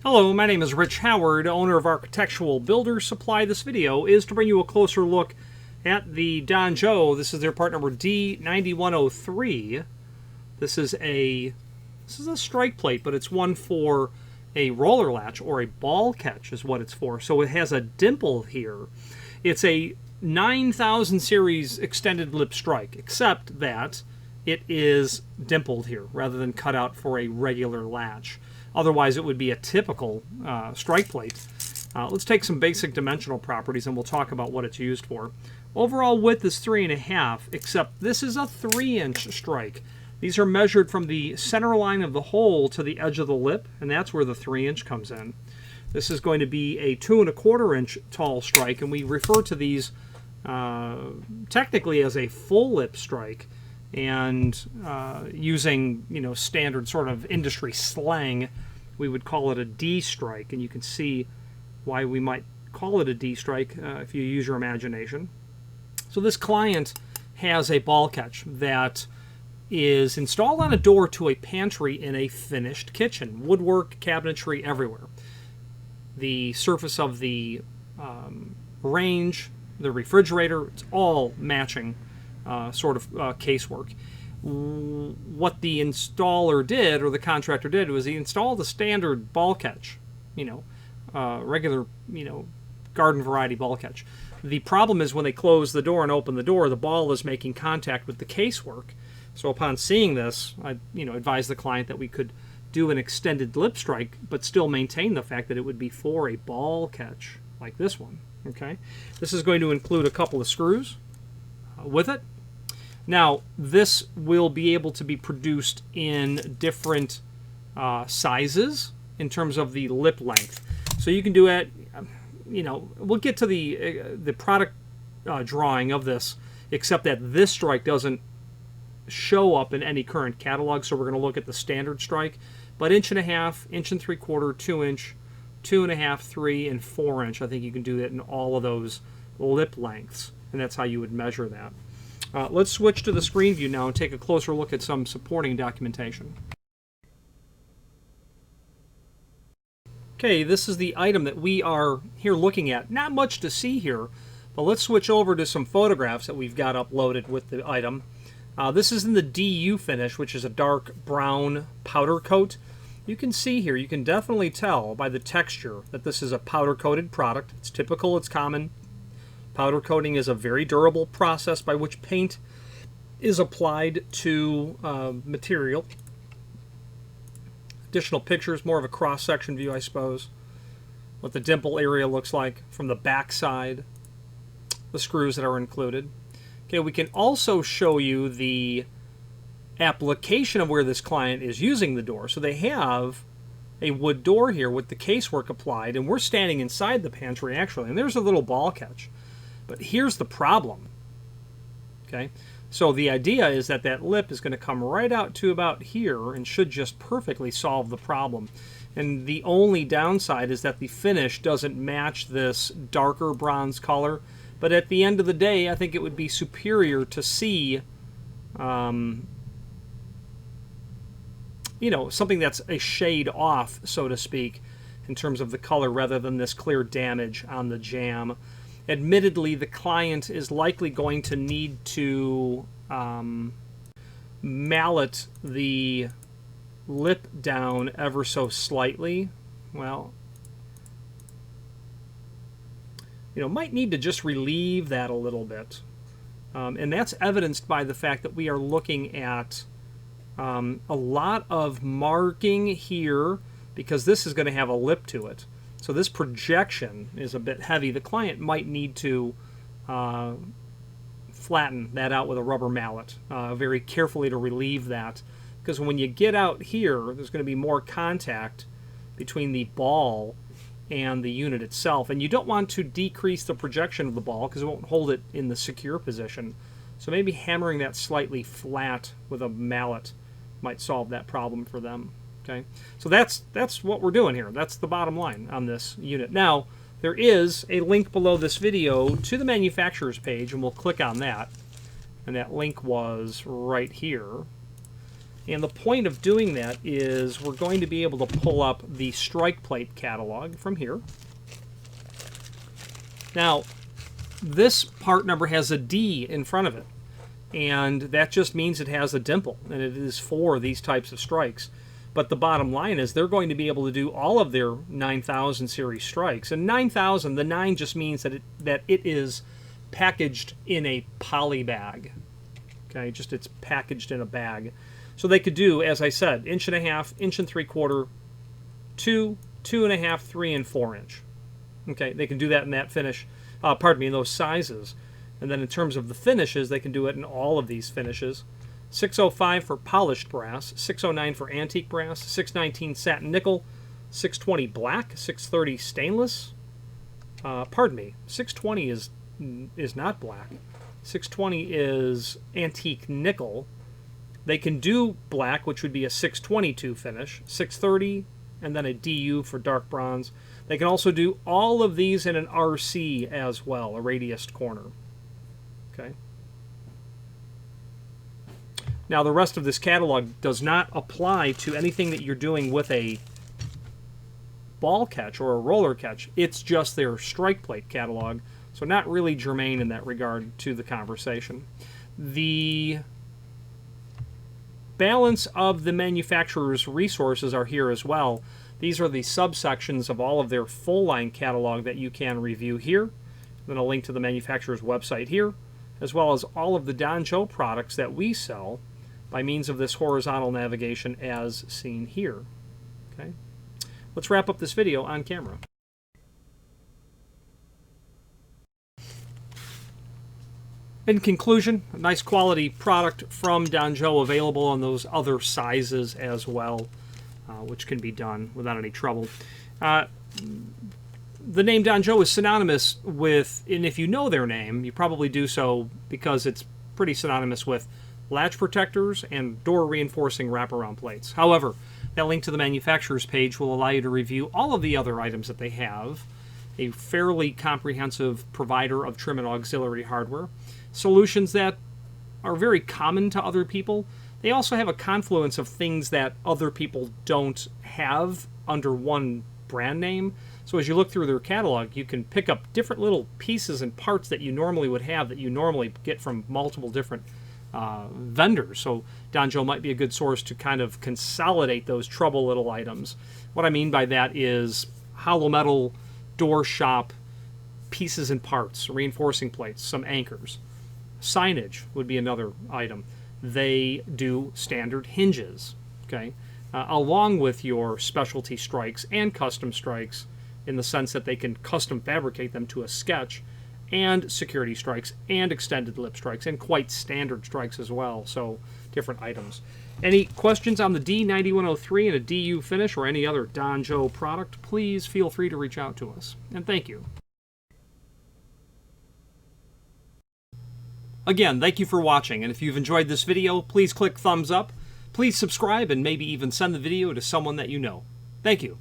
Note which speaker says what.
Speaker 1: Hello, my name is Rich Howard, owner of Architectural Builder Supply. This video is to bring you a closer look at the Donjo. This is their part number D9103. This is a strike plate, but it's one for a roller latch, or a ball catch is what it's for. So it has a dimple here. It's a 9000 series extended lip strike, except that it is dimpled here rather than cut out for a regular latch. Otherwise, it would be a typical strike plate. Let's take some basic dimensional properties and we'll talk about what it's used for. Overall width is 3.5, except this is a 3-inch strike. These are measured from the center line of the hole to the edge of the lip, and that's where the 3-inch comes in. This is going to be a 2.25-inch tall strike, and we refer to these technically as a full lip strike. And using standard sort of industry slang, we would call it a D strike, and you can see why we might call it a D strike if you use your imagination. So this client has a ball catch that is installed on a door to a pantry in a finished kitchen. Woodwork, cabinetry, everywhere. The surface of the range, the refrigerator, it's all matching sort of casework. What the installer did, or the contractor did, was he installed a standard ball catch, regular, garden variety ball catch. The problem is when they close the door and open the door, the ball is making contact with the casework. So upon seeing this, I advised the client that we could do an extended lip strike, but still maintain the fact that it would be for a ball catch like this one. Okay, this is going to include a couple of screws with it. Now, this will be able to be produced in different sizes in terms of the lip length. So you can do it, we'll get to the product drawing of this, except that this strike doesn't show up in any current catalog, so we're going to look at the standard strike. But 1.5 inch, 1 3/4, 2-inch, 2.5, 3, and 4-inch. I think you can do that in all of those lip lengths, and that's how you would measure that. Let's switch to the screen view now and take a closer look at some supporting documentation. Okay, this is the item that we are here looking at. Not much to see here, but let's switch over to some photographs that we've got uploaded with the item. This is in the DU finish, which is a dark brown powder coat. You can see here, you can definitely tell by the texture that this is a powder coated product. It's typical, it's common. Powder coating is a very durable process by which paint is applied to material. Additional pictures, more of a cross-section view, I suppose. What the dimple area looks like from the back side. The screws that are included. Okay, we can also show you the application of where this client is using the door. So they have a wood door here with the casework applied, and we're standing inside the pantry actually, and there's a little ball catch. But here's the problem. Okay, so the idea is that that lip is going to come right out to about here and should just perfectly solve the problem. And the only downside is that the finish doesn't match this darker bronze color. But at the end of the day, I think it would be superior to see something that's a shade off, so to speak, in terms of the color, rather than this clear damage on the jamb. Admittedly, the client is likely going to need to mallet the lip down ever so slightly. Well, might need to just relieve that a little bit. And that's evidenced by the fact that we are looking at a lot of marking here, because this is going to have a lip to it. So this projection is a bit heavy. The client might need to flatten that out with a rubber mallet very carefully to relieve that, because when you get out here, there's going to be more contact between the ball and the unit itself, and you don't want to decrease the projection of the ball because it won't hold it in the secure position. So maybe hammering that slightly flat with a mallet might solve that problem for them. Okay, so that's what we're doing here. That's the bottom line on this unit. Now, there is a link below this video to the manufacturer's page, and we'll click on that. And that link was right here. And the point of doing that is we're going to be able to pull up the strike plate catalog from here. Now, this part number has a D in front of it, and that just means it has a dimple, and it is for these types of strikes. But the bottom line is they're going to be able to do all of their 9000 series strikes. And 9000, the 9 just means that it is packaged in a poly bag. Okay, just it's packaged in a bag. So they could do, as I said, 1.5 inch, 1 3/4, 2, 2.5, 3, and 4 inch. Okay, they can do that in that finish, in those sizes. And then in terms of the finishes, they can do it in all of these finishes. 605 for polished brass, 609 for antique brass, 619 satin nickel, 620 black, 630 stainless. 620 is not black. 620 is antique nickel. They can do black, which would be a 622 finish, 630, and then a DU for dark bronze. They can also do all of these in an RC as well, a radiused corner. Okay. Now, the rest of this catalog does not apply to anything that you're doing with a ball catch or a roller catch. It's just their strike plate catalog, so not really germane in that regard to the conversation. The balance of the manufacturer's resources are here as well. These are the subsections of all of their full-line catalog that you can review here. Then a link to the manufacturer's website here, as well as all of the Danjo products that we sell by means of this horizontal navigation as seen here. Okay, let's wrap up this video on camera. In conclusion, a nice quality product from Danjo, available on those other sizes as well, which can be done without any trouble. The name Danjo is synonymous with, and if you know their name, you probably do so because it's pretty synonymous with latch protectors and door reinforcing wraparound plates. However, that link to the manufacturer's page will allow you to review all of the other items that they have, a fairly comprehensive provider of trim and auxiliary hardware, solutions that are very common to other people. They also have a confluence of things that other people don't have under one brand name. So as you look through their catalog, you can pick up different little pieces and parts that you normally would have, that you normally get from multiple different vendors. So Danjo might be a good source to kind of consolidate those trouble little items. What I mean by that is hollow metal door shop pieces and parts, reinforcing plates, some anchors. Signage would be another item. They do standard hinges, okay, along with your specialty strikes and custom strikes, in the sense that they can custom fabricate them to a sketch, and security strikes and extended lip strikes and quite standard strikes as well. So different items. Any questions on the D9103 and a DU finish or any other Danjo product, please feel free to reach out to us. And thank you. Again, thank you for watching, and if you've enjoyed this video, please click thumbs up, please subscribe, and maybe even send the video to someone that you know. Thank you.